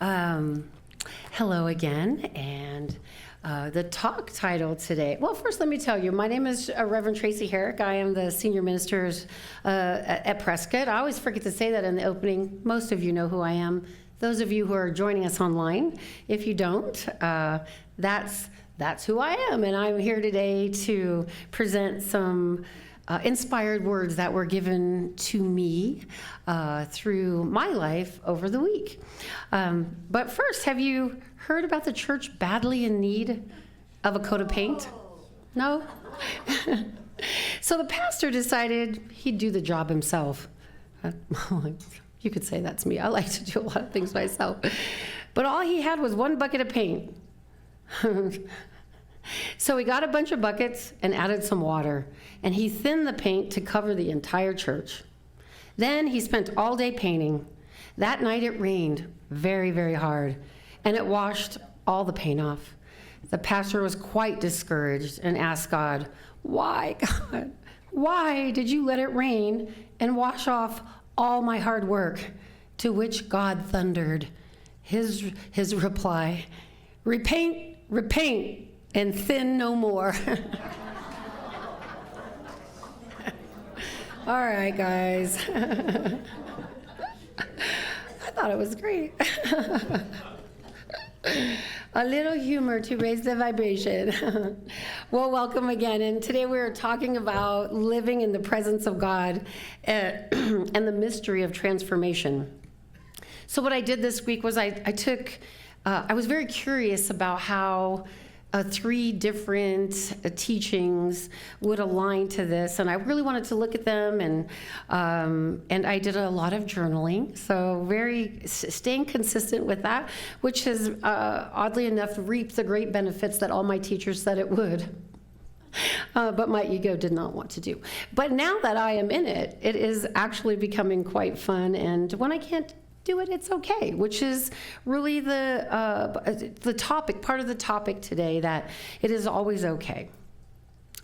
Um, Hello again, and the talk title today. Well, first let me tell you, my name is Reverend Tracey Harrick. I am the senior minister at Prescott. I always forget to say that in the opening. Most of you know who I am. Those of you who are joining us online, if you don't, that's who I am, and I'm here today to present some inspired words that were given to me through my life over the week. But first, have you heard about the church badly in need of a coat of paint? No? So the pastor decided he'd do the job himself. You could say that's me. I like to do a lot of things myself. But all he had was one bucket of paint. So he got a bunch of buckets and added some water, and he thinned the paint to cover the entire church. Then he spent all day painting. That night it rained very, very hard, and it washed all the paint off. The pastor was quite discouraged and asked God, "Why, God? Why did you let it rain and wash off all my hard work?" To which God thundered his reply, "Repaint, repaint, and thin no more." All right, guys. I thought it was great. A little humor to raise the vibration. Well, welcome again. And today we're talking about living in the presence of God and the mystery of transformation. So what I did this week was I was very curious about how three different teachings would align to this, and I really wanted to look at them, and I did a lot of journaling, so staying consistent with that, which has oddly enough reaped the great benefits that all my teachers said it would. But my ego did not want to do. But now that I am in it, it is actually becoming quite fun, and when I can't do it, it's okay, which is really the topic, part of the topic today, that it is always okay.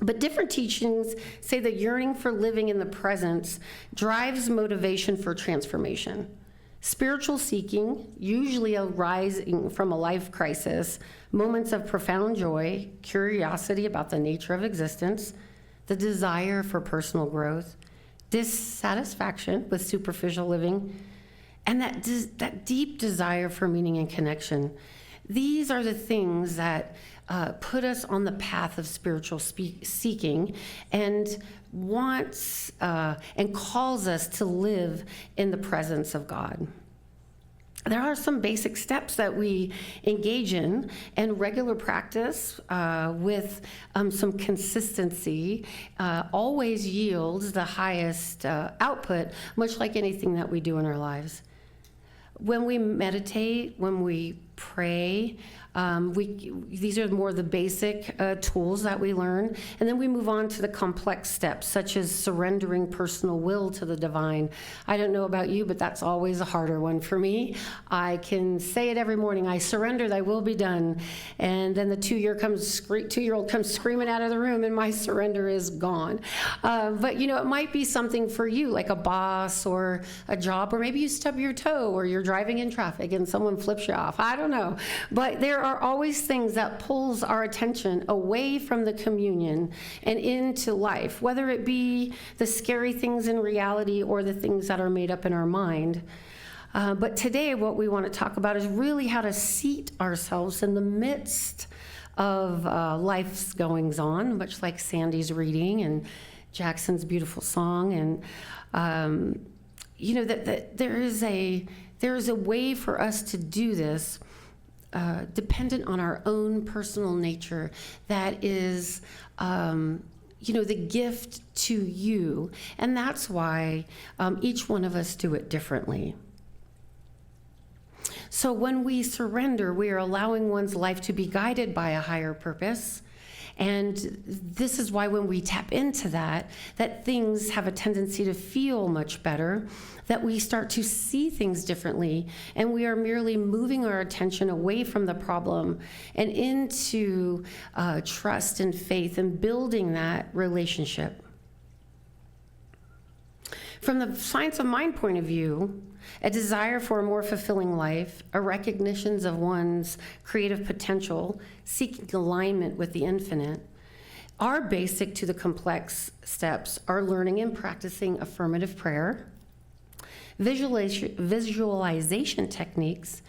But different teachings say the yearning for living in the presence drives motivation for transformation. Spiritual seeking, usually arising from a life crisis, moments of profound joy, curiosity about the nature of existence, the desire for personal growth, dissatisfaction with superficial living, and that deep desire for meaning and connection. These are the things that put us on the path of spiritual seeking and wants and calls us to live in the presence of God. There are some basic steps that we engage in, and regular practice with some consistency always yields the highest output, much like anything that we do in our lives. When we meditate, when we pray, these are more the basic tools that we learn, and then we move on to the complex steps, such as surrendering personal will to the divine. I don't know about you, but that's always a harder one for me. I can say it every morning, "I surrender, thy will be done," and then the 2-year-old comes screaming out of the room, and my surrender is gone. But it might be something for you, like a boss or a job, or maybe you stub your toe, or you're driving in traffic and someone flips you off. I don't know, but there are always things that pulls our attention away from the communion and into life, whether it be the scary things in reality or the things that are made up in our mind. But today what we want to talk about is really how to seat ourselves in the midst of life's goings on, much like Sandy's reading and Jackson's beautiful song. And that there is a way for us to do this dependent on our own personal nature that is the gift to you, and that's why each one of us do it differently. So when we surrender, we are allowing one's life to be guided by a higher purpose. And this is why when we tap into that things have a tendency to feel much better, that we start to see things differently, and we are merely moving our attention away from the problem and into trust and faith and building that relationship. From the science of mind point of view, a desire for a more fulfilling life, a recognition of one's creative potential, seeking alignment with the infinite. Our basic to the complex steps are learning and practicing affirmative prayer, visualization techniques,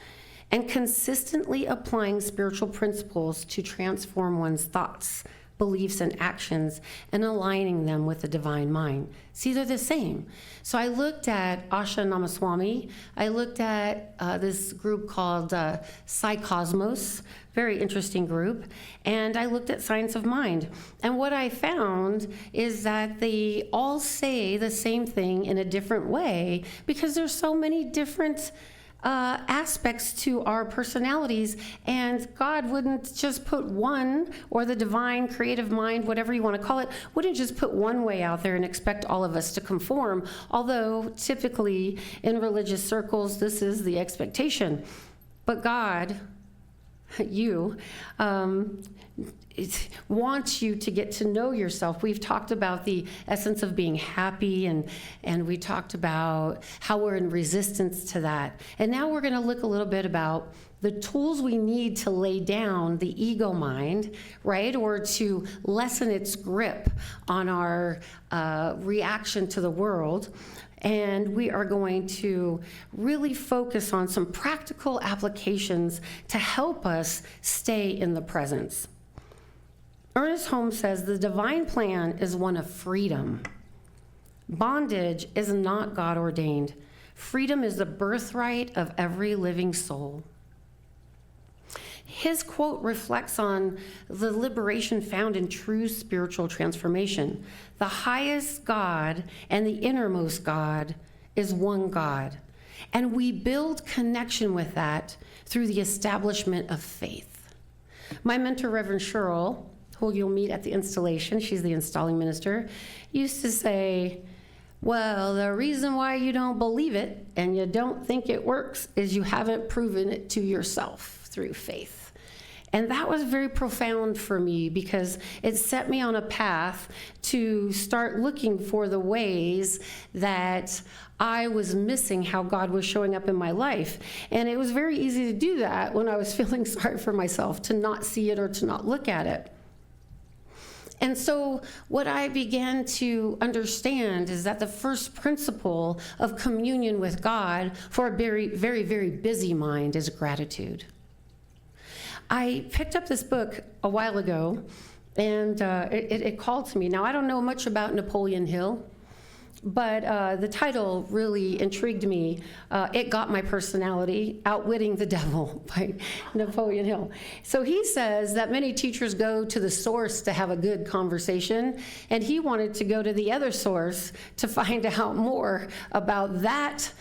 and consistently applying spiritual principles to transform one's thoughts, beliefs, and actions, and aligning them with the divine mind. See, they're the same. So I looked at Asha Namaswamy. I looked at this group called Psycosmos, very interesting group, and I looked at Science of Mind. And what I found is that they all say the same thing in a different way because there's so many different aspects to our personalities, and God wouldn't just put one, or the divine creative mind, whatever you want to call it, wouldn't just put one way out there and expect all of us to conform, although typically in religious circles this is the expectation. But God, you, it wants you to get to know yourself. We've talked about the essence of being happy, and we talked about how we're in resistance to that. And now we're going to look a little bit about the tools we need to lay down the ego mind, right? Or to lessen its grip on our reaction to the world. And we are going to really focus on some practical applications to help us stay in the presence. Ernest Holmes says, the divine plan is one of freedom. Bondage is not God ordained. Freedom is the birthright of every living soul. His quote reflects on the liberation found in true spiritual transformation. The highest God and the innermost God is one God. And we build connection with that through the establishment of faith. My mentor, Reverend Cheryl, who you'll meet at the installation, she's the installing minister, used to say, well, the reason why you don't believe it and you don't think it works is you haven't proven it to yourself through faith. And that was very profound for me because it set me on a path to start looking for the ways that I was missing how God was showing up in my life. And it was very easy to do that when I was feeling sorry for myself, to not see it or to not look at it. And so what I began to understand is that the first principle of communion with God for a very, very, very busy mind is gratitude. I picked up this book a while ago, and it called to me. Now, I don't know much about Napoleon Hill, but the title really intrigued me. It Got My Personality, Outwitting the Devil by Napoleon Hill. So he says that many teachers go to the source to have a good conversation, and he wanted to go to the other source to find out more about that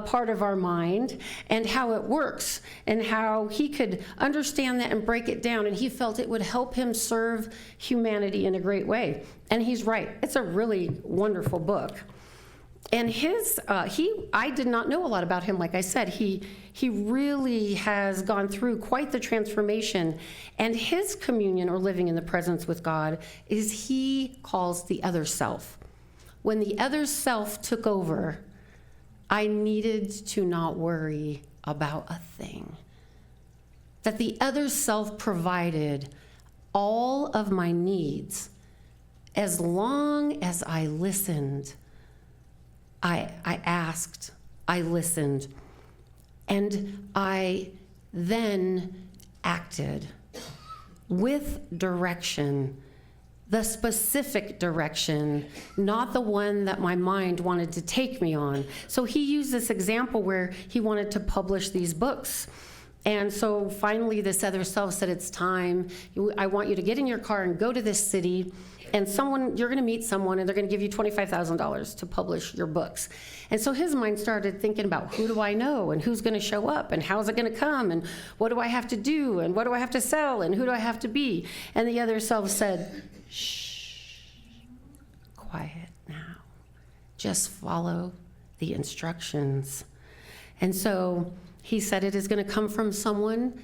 part of our mind and how it works and how he could understand that and break it down. And he felt it would help him serve humanity in a great way. And he's right. It's a really wonderful book. And I did not know a lot about him. Like I said, he really has gone through quite the transformation. And his communion, or living in the presence with God, is he calls the other self. When the other self took over, I needed to not worry about a thing. That the other self provided all of my needs as long as I listened. I asked, I listened, and I then acted with direction, the specific direction, not the one that my mind wanted to take me on. So he used this example where he wanted to publish these books. And so finally this other self said, it's time. I want you to get in your car and go to this city, and you're gonna meet someone, and they're gonna give you $25,000 to publish your books. And so his mind started thinking about, who do I know, and who's gonna show up, and how's it gonna come, and what do I have to do, and what do I have to sell, and who do I have to be? And the other self said, shh, quiet now. Just follow the instructions. And so he said, it is gonna come from someone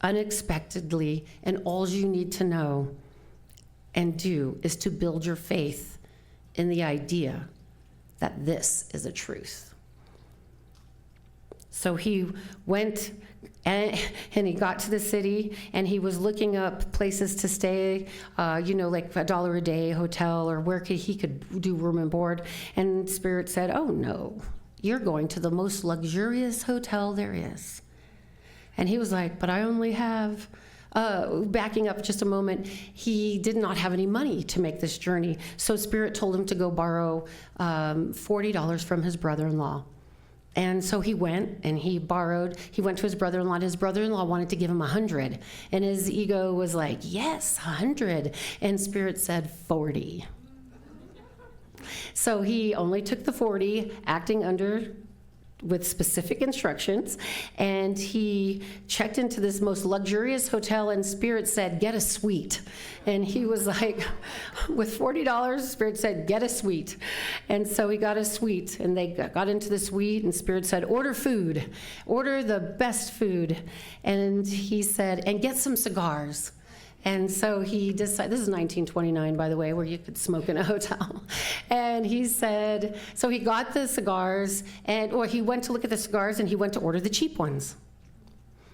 unexpectedly, and all you need to know and do is to build your faith in the idea that this is a truth. So he went and he got to the city, and he was looking up places to stay, like $1 a day hotel, or where he could do room and board. And Spirit said, oh no, you're going to the most luxurious hotel there is. And he was like, but I only have, backing up just a moment, he did not have any money to make this journey. So Spirit told him to go borrow $40 from his brother-in-law. And so he went and he went to his brother-in-law, and his brother-in-law wanted to give him 100. And his ego was like, yes, 100. And Spirit said 40. So he only took the 40, acting with specific instructions, and he checked into this most luxurious hotel, and Spirit said, get a suite. And he was like, with $40, Spirit said, get a suite. And so he got a suite, and they got into the suite, and Spirit said, order food, order the best food. And he said, and get some cigars. And so he decided, this is 1929, by the way, where you could smoke in a hotel. And he said, so he got the cigars, or he went to look at the cigars, and he went to order the cheap ones.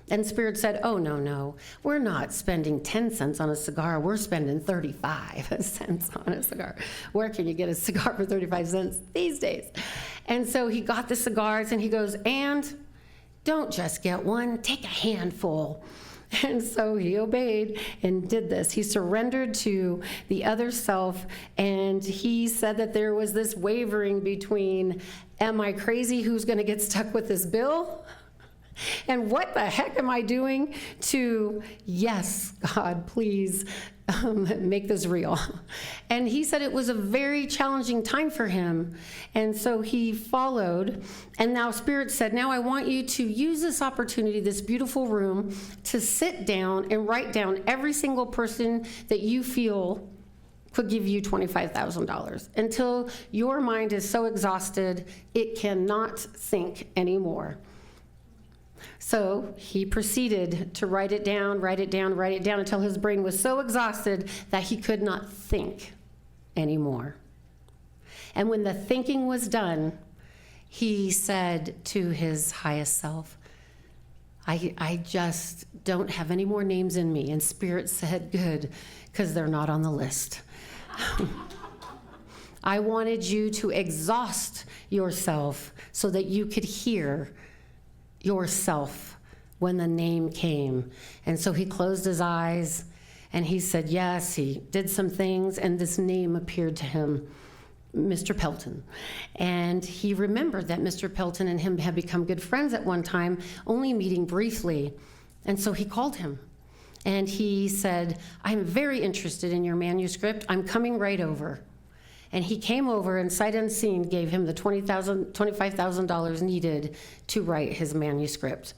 And Spirit said, oh, no, we're not spending 10 cents on a cigar, we're spending 35 cents on a cigar. Where can you get a cigar for 35 cents these days? And so he got the cigars, and he goes, and don't just get one, take a handful. And so he obeyed and did this. He surrendered to the other self, and he said that there was this wavering between, am I crazy, who's going to get stuck with this bill? And what the heck am I doing? To, yes, God, please make this real. And he said it was a very challenging time for him. And so he followed. And now Spirit said, now I want you to use this opportunity, this beautiful room, to sit down and write down every single person that you feel could give you $25,000 until your mind is so exhausted it cannot think anymore. So he proceeded to write it down until his brain was so exhausted that he could not think anymore. And when the thinking was done, he said to his highest self, I just don't have any more names in me. And Spirit said, good, because they're not on the list. I wanted you to exhaust yourself so that you could hear yourself when the name came. And so he closed his eyes, and he said yes. He did some things, and this name appeared to him, Mr. Pelton. And he remembered that Mr. Pelton and him had become good friends at one time, only meeting briefly. And so he called him, and he said, I'm very interested in your manuscript. I'm coming right over. And he came over and sight unseen gave him the $25,000 needed to write his manuscript.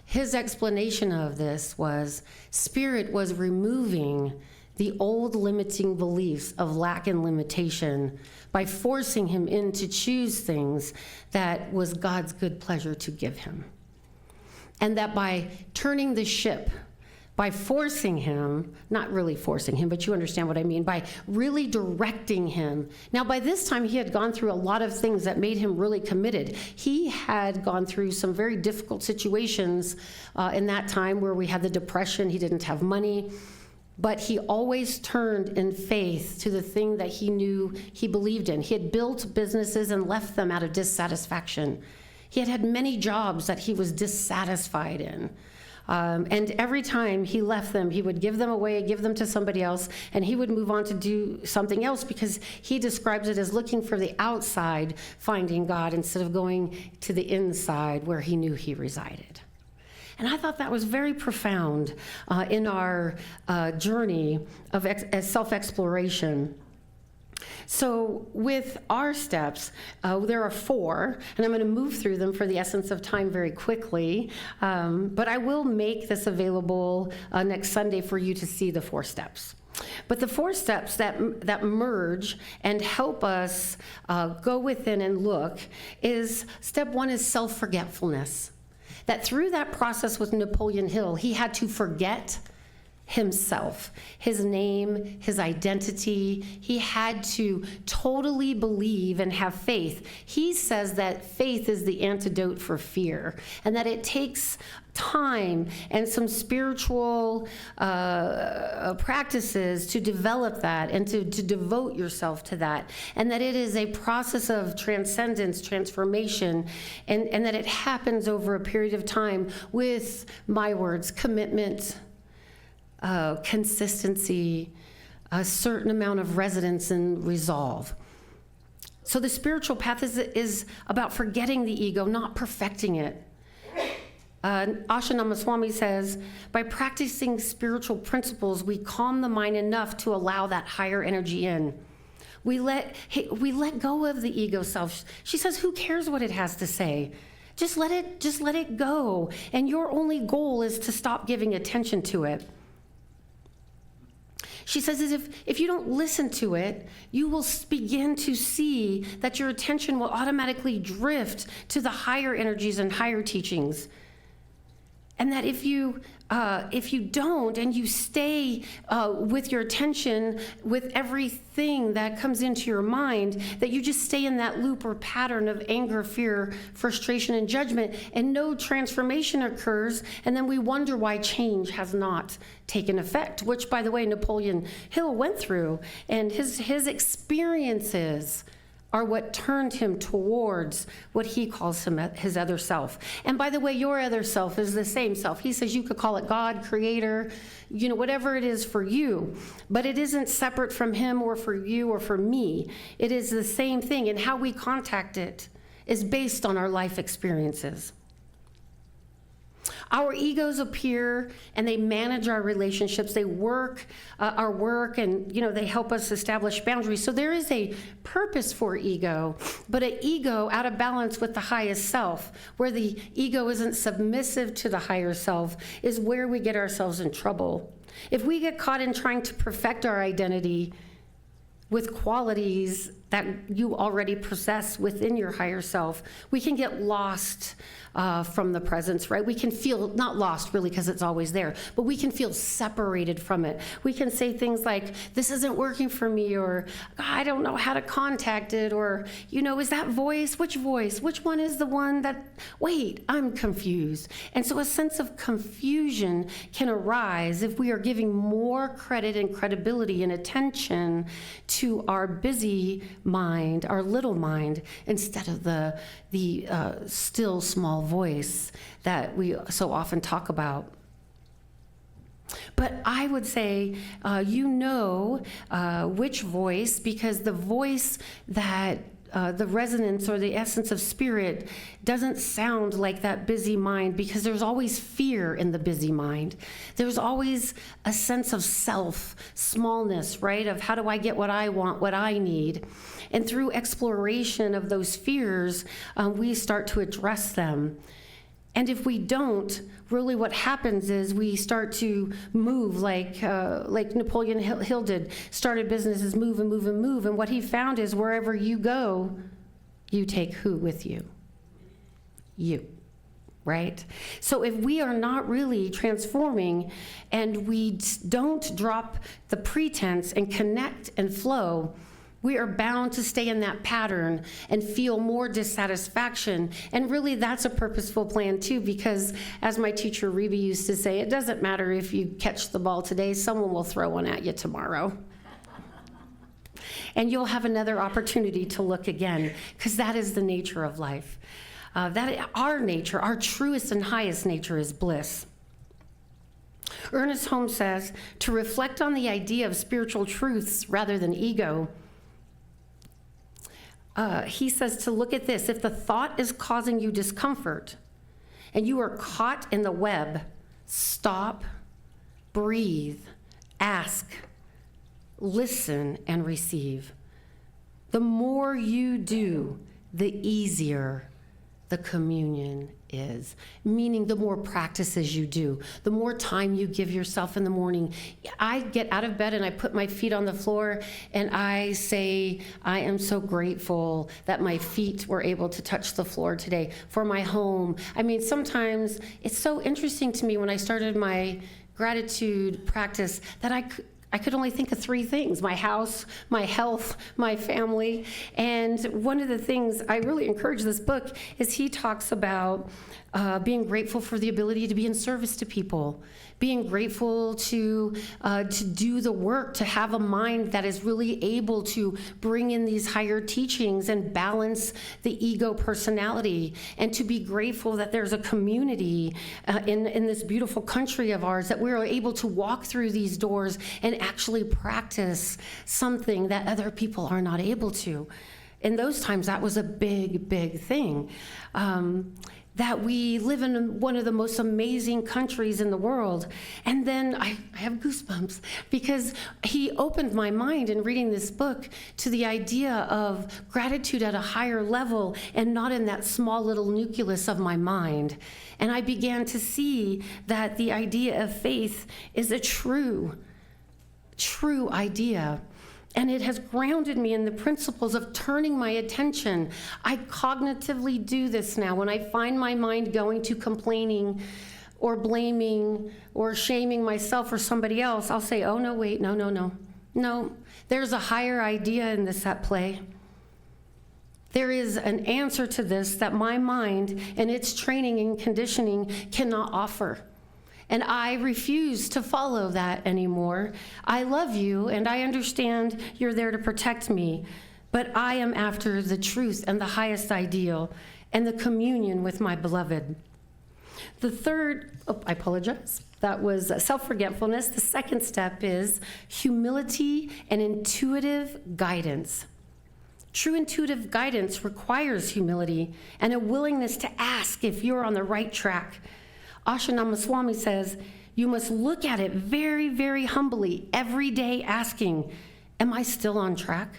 His explanation of this was Spirit was removing the old limiting beliefs of lack and limitation by forcing him in to choose things that was God's good pleasure to give him. And that by turning the ship, by forcing him, not really forcing him, but you understand what I mean, by really directing him. Now, by this time, he had gone through a lot of things that made him really committed. He had gone through some very difficult situations in that time where we had the Depression. He didn't have money, but he always turned in faith to the thing that he knew he believed in. He had built businesses and left them out of dissatisfaction. He had had many jobs that he was dissatisfied in. And every time he left them, he would give them away, give them to somebody else, and he would move on to do something else because he describes it as looking for the outside, finding God, instead of going to the inside where he knew he resided. And I thought that was very profound in our journey of self-exploration. So with our steps, there are 4, and I'm going to move through them for the essence of time very quickly, but I will make this available next Sunday for you to see the 4 steps. But the 4 steps that merge and help us go within and look is, step 1 is self-forgetfulness. That through that process with Napoleon Hill, he had to forget himself, his name, his identity. He had to totally believe and have faith. He says that faith is the antidote for fear, and that it takes time and some spiritual practices to develop that and to devote yourself to that, and that it is a process of transcendence, transformation, and that it happens over a period of time with, my words, commitment, consistency, a certain amount of residence and resolve. So the spiritual path is about forgetting the ego, not perfecting it. Asha Namaswami says, by practicing spiritual principles, we calm the mind enough to allow that higher energy in. We let go of the ego self. She says, who cares what it has to say? Just let it go. And your only goal is to stop giving attention to it. She says, if you don't listen to it, you will begin to see that your attention will automatically drift to the higher energies and higher teachings. And that if you don't, and you stay with your attention with everything that comes into your mind, that you just stay in that loop or pattern of anger, fear, frustration, and judgment, and no transformation occurs, and then we wonder why change has not taken effect, which, by the way, Napoleon Hill went through, and his experiences are what turned him towards what he calls his other self. And by the way, your other self is the same self. He says you could call it God, creator, whatever it is for you, but it isn't separate from him or for you or for me. It is the same thing, and how we contact it is based on our life experiences. Our egos appear and they manage our relationships. They work our work, and they help us establish boundaries. So there is a purpose for ego, but an ego out of balance with the highest self, where the ego isn't submissive to the higher self, is where we get ourselves in trouble. If we get caught in trying to perfect our identity with qualities that you already possess within your higher self, we can get lost from the presence, right? We can feel, not lost really because it's always there, but we can feel separated from it. We can say things like, this isn't working for me, or I don't know how to contact it, or, is that voice? Which one is the one that, wait, I'm confused. And so a sense of confusion can arise if we are giving more credit and credibility and attention to our busy mind, our little mind, instead of the still small voice that we so often talk about. But I would say, which voice, because the voice that the resonance or the essence of spirit doesn't sound like that busy mind, because there's always fear in the busy mind. There's always a sense of self, smallness, right? Of how do I get what I want, what I need? And through exploration of those fears, we start to address them. And if we don't, really what happens is we start to move like Napoleon Hill did, started businesses, move and move and move. And what he found is wherever you go, you take who with you? You, right? So if we are not really transforming and we don't drop the pretense and connect and flow, we are bound to stay in that pattern and feel more dissatisfaction. And really, that's a purposeful plan too, because as my teacher Reba used to say, it doesn't matter if you catch the ball today, someone will throw one at you tomorrow. And you'll have another opportunity to look again, because that is the nature of life. Our nature, our truest and highest nature, is bliss. Ernest Holmes says, to reflect on the idea of spiritual truths rather than ego, he says to look at this. If the thought is causing you discomfort and you are caught in the web, stop, breathe, ask, listen, and receive. The more you do, the easier the communion is. Meaning the more practices you do, the more time you give yourself in the morning. I get out of bed and I put my feet on the floor and I say, I am so grateful that my feet were able to touch the floor today, for my home. I mean, sometimes it's so interesting to me when I started my gratitude practice that I could only think of three things: my house, my health, my family. And one of the things I really encourage this book is he talks about being grateful for the ability to be in service to people, being grateful to do the work, to have a mind that is really able to bring in these higher teachings and balance the ego personality, and to be grateful that there's a community in this beautiful country of ours, that we're able to walk through these doors and actually practice something that other people are not able to. In those times, that was a big, big thing. That we live in one of the most amazing countries in the world. And then I have goosebumps because he opened my mind in reading this book to the idea of gratitude at a higher level and not in that small little nucleus of my mind. And I began to see that the idea of faith is a true idea. And it has grounded me in the principles of turning my attention. I cognitively do this now. When I find my mind going to complaining or blaming or shaming myself or somebody else, I'll say, oh, no, wait, no. There's a higher idea in this at play. There is an answer to this that my mind and its training and conditioning cannot offer. And I refuse to follow that anymore. I love you, and I understand you're there to protect me, but I am after the truth and the highest ideal and the communion with my beloved. The third, I apologize, that was self-forgetfulness. The second step is humility and intuitive guidance. True intuitive guidance requires humility and a willingness to ask if you're on the right track. Ashanamaswamy says, you must look at it very, very humbly every day, asking, am I still on track?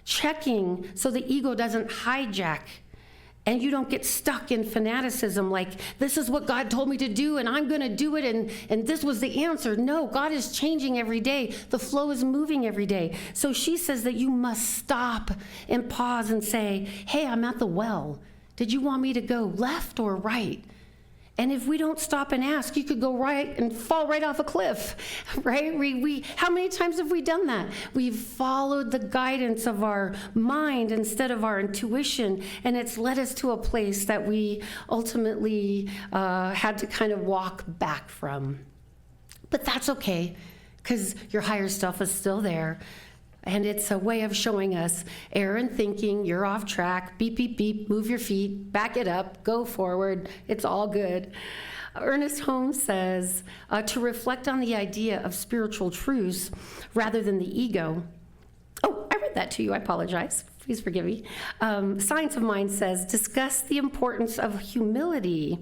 Checking so the ego doesn't hijack and you don't get stuck in fanaticism like, this is what God told me to do and I'm going to do it and this was the answer. No, God is changing every day. The flow is moving every day. So she says that you must stop and pause and say, hey, I'm at the well. Did you want me to go left or right? And if we don't stop and ask, you could go right and fall right off a cliff, right? How many times have we done that? We've followed the guidance of our mind instead of our intuition, and it's led us to a place that we ultimately had to kind of walk back from. But that's okay, because your higher self is still there. And it's a way of showing us, error in thinking, you're off track, beep, beep, beep, move your feet, back it up, go forward, it's all good. Ernest Holmes says, to reflect on the idea of spiritual truths rather than the ego. Oh, I read that to you, I apologize, please forgive me. Science of Mind says, discuss the importance of humility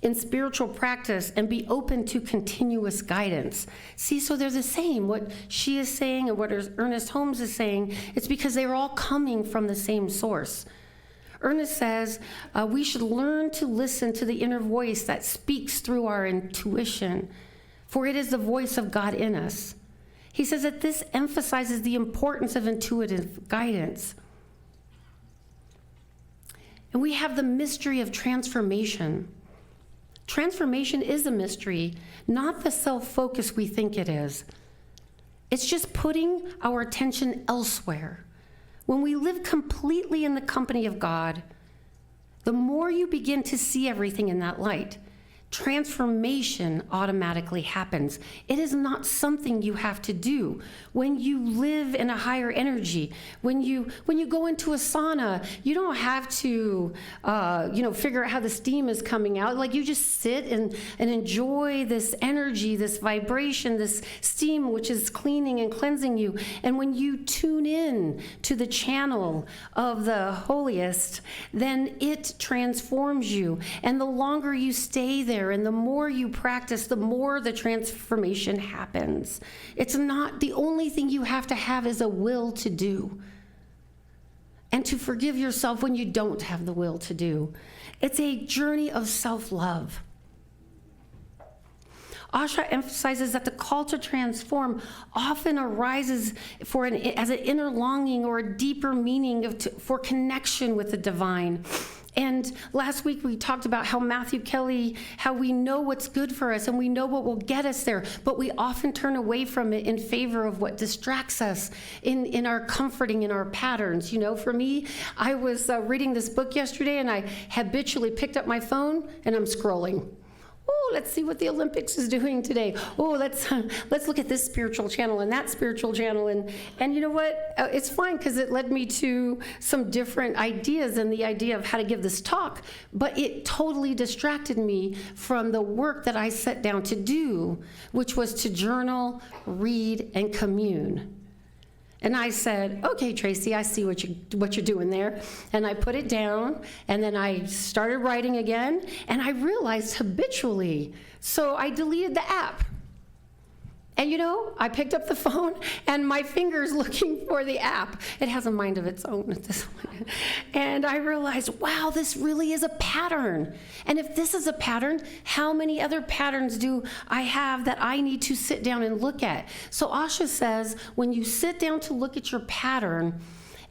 in spiritual practice and be open to continuous guidance. See, so they're the same. What she is saying and what Ernest Holmes is saying, it's because they're all coming from the same source. Ernest says we should learn to listen to the inner voice that speaks through our intuition, for it is the voice of God in us. He says that this emphasizes the importance of intuitive guidance. And we have the mystery of transformation. Transformation is a mystery, not the self-focus we think it is. It's just putting our attention elsewhere. When we live completely in the company of God, the more you begin to see everything in that light, transformation automatically happens. It is not something you have to do. When you live in a higher energy, when you go into a sauna, you don't have to figure out how the steam is coming out. Like, you just sit and enjoy this energy, this vibration, this steam, which is cleaning and cleansing you. And when you tune in to the channel of the holiest, then it transforms you. And the longer you stay there, and the more you practice, the more the transformation happens. It's not the only thing you have to have is a will to do, and to forgive yourself when you don't have the will to do. It's a journey of self-love. Asha emphasizes that the call to transform often arises as an inner longing or a deeper meaning for connection with the divine. And last week we talked about how Matthew Kelly, how we know what's good for us and we know what will get us there, but we often turn away from it in favor of what distracts us in our comforting, in our patterns. You know, for me, I was reading this book yesterday and I habitually picked up my phone and I'm scrolling. Oh, let's see what the Olympics is doing today. Oh, let's look at this spiritual channel and that spiritual channel. And you know what? It's fine because it led me to some different ideas and the idea of how to give this talk. But it totally distracted me from the work that I set down to do, which was to journal, read, and commune. And I said, okay, Tracey, I see what you're doing there. And I put it down, and then I started writing again, and I realized habitually. So I deleted the app. And you know, I picked up the phone, and my finger's looking for the app. It has a mind of its own at this point. And I realized, wow, this really is a pattern. And if this is a pattern, how many other patterns do I have that I need to sit down and look at? So Asha says, when you sit down to look at your pattern,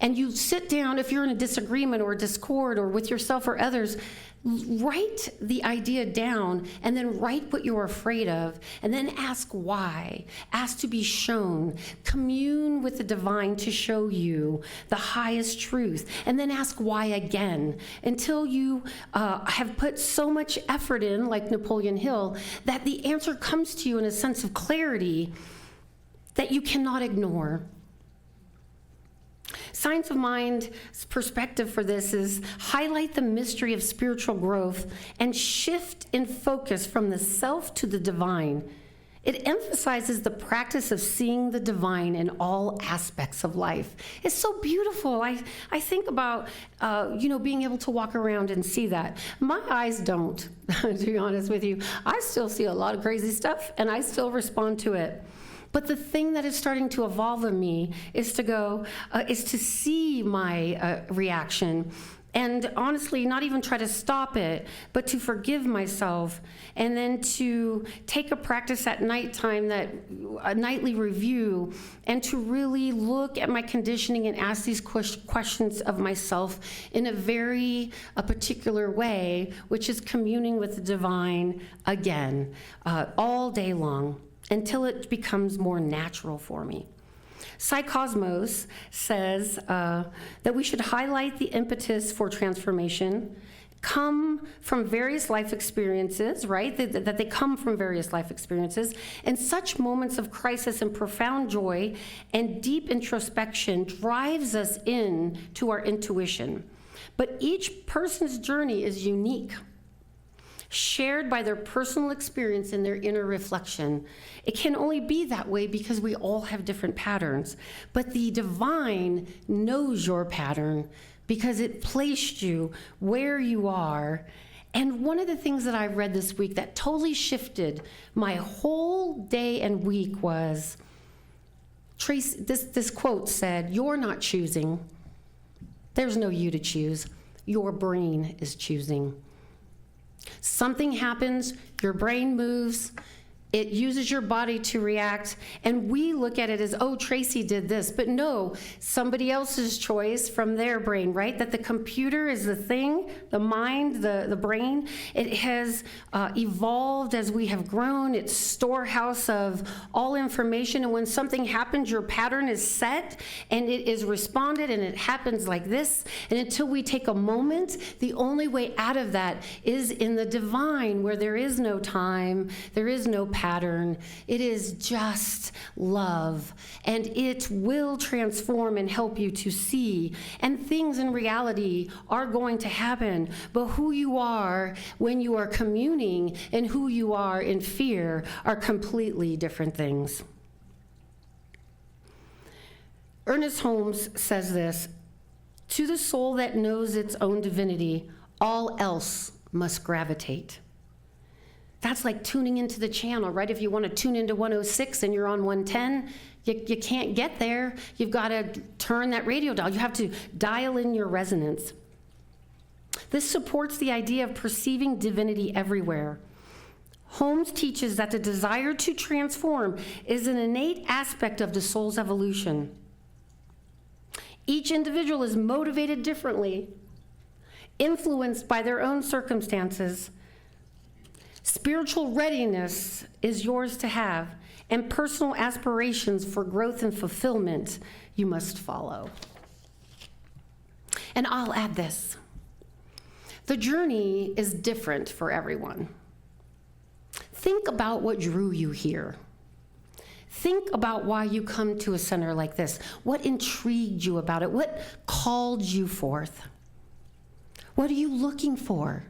and you sit down, if you're in a disagreement or a discord or with yourself or others, write the idea down and then write what you're afraid of and then ask why. Ask to be shown. Commune with the divine to show you the highest truth. And then ask why again until you have put so much effort in, like Napoleon Hill, that the answer comes to you in a sense of clarity that you cannot ignore. Science of Mind's perspective for this is highlight the mystery of spiritual growth and shift in focus from the self to the divine. It emphasizes the practice of seeing the divine in all aspects of life. It's so beautiful. I think about, being able to walk around and see that. My eyes don't, to be honest with you. I still see a lot of crazy stuff, and I still respond to it. But the thing that is starting to evolve in me is to see my reaction and honestly not even try to stop it, but to forgive myself and then to take a practice at nighttime, a nightly review, and to really look at my conditioning and ask these questions of myself in a particular way, which is communing with the divine again, all day long, until it becomes more natural for me. Psychosmos says that we should highlight the impetus for transformation, come from various life experiences, right? That they come from various life experiences, and such moments of crisis and profound joy and deep introspection drives us in to our intuition. But each person's journey is unique, shared by their personal experience and their inner reflection. It can only be that way because we all have different patterns. But the divine knows your pattern because it placed you where you are. And one of the things that I read this week that totally shifted my whole day and week was, Tracey, this quote said, "You're not choosing. There's no you to choose. Your brain is choosing." Something happens, your brain moves, it uses your body to react, and we look at it as, oh, Tracey did this. But no, somebody else's choice from their brain, right? That the computer is the thing, the mind, the brain. It has evolved as we have grown. It's storehouse of all information, and when something happens, your pattern is set, and it is responded, and it happens like this. And until we take a moment, the only way out of that is in the divine, where there is no time, there is no pattern. It is just love, and it will transform and help you to see. And things in reality are going to happen, but who you are when you are communing and who you are in fear are completely different things. Ernest Holmes says this, "To the soul that knows its own divinity, all else must gravitate." That's like tuning into the channel, right? If you want to tune into 106 and you're on 110, you can't get there. You've got to turn that radio dial. You have to dial in your resonance. This supports the idea of perceiving divinity everywhere. Holmes teaches that the desire to transform is an innate aspect of the soul's evolution. Each individual is motivated differently. influenced by their own circumstances. Spiritual readiness is yours to have, and personal aspirations for growth and fulfillment you must follow. And I'll add this. The journey is different for everyone. Think about what drew you here. Think about why you come to a center like this. What intrigued you about it? What called you forth? What are you looking for?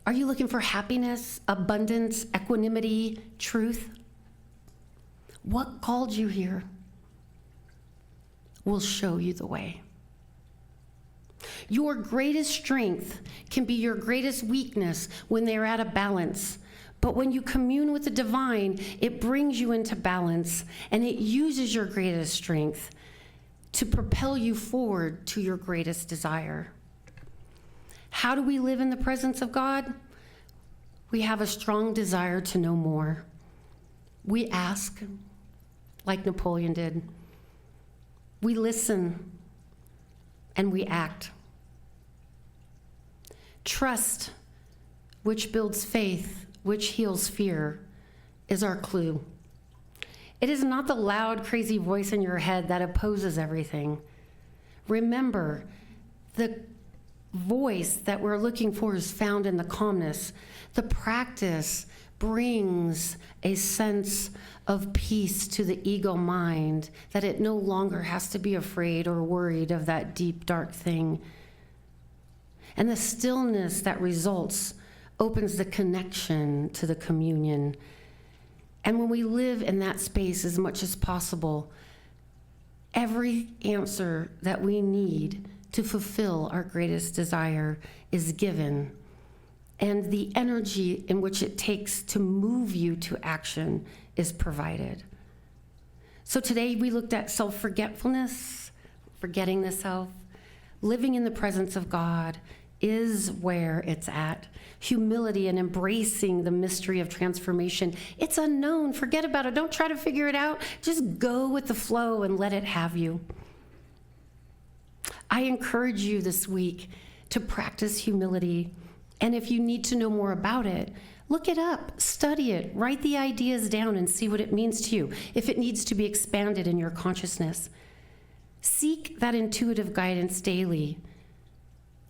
Are you looking for happiness, abundance, equanimity, truth? What called you here? We'll show you the way. Your greatest strength can be your greatest weakness when they're out of balance. But when you commune with the divine, it brings you into balance, and it uses your greatest strength to propel you forward to your greatest desire. How do we live in the presence of God? We have a strong desire to know more. We ask, like Napoleon did. We listen, and we act. Trust, which builds faith, which heals fear, is our clue. It is not the loud, crazy voice in your head that opposes everything. Remember, the voice that we're looking for is found in the calmness. The practice brings a sense of peace to the ego mind, that it no longer has to be afraid or worried of that deep, dark thing. And the stillness that results opens the connection to the communion. And when we live in that space as much as possible, every answer that we need to fulfill our greatest desire is given. And the energy in which it takes to move you to action is provided. So today we looked at self-forgetfulness, forgetting the self. Living in the presence of God is where it's at. Humility and embracing the mystery of transformation. It's unknown. Forget about it. Don't try to figure it out. Just go with the flow and let it have you. I encourage you this week to practice humility. And if you need to know more about it, look it up, study it, write the ideas down and see what it means to you, if it needs to be expanded in your consciousness. Seek that intuitive guidance daily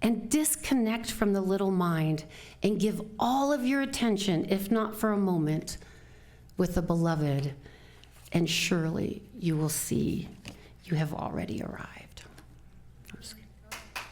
and disconnect from the little mind and give all of your attention, if not for a moment, with the beloved, and surely you will see you have already arrived.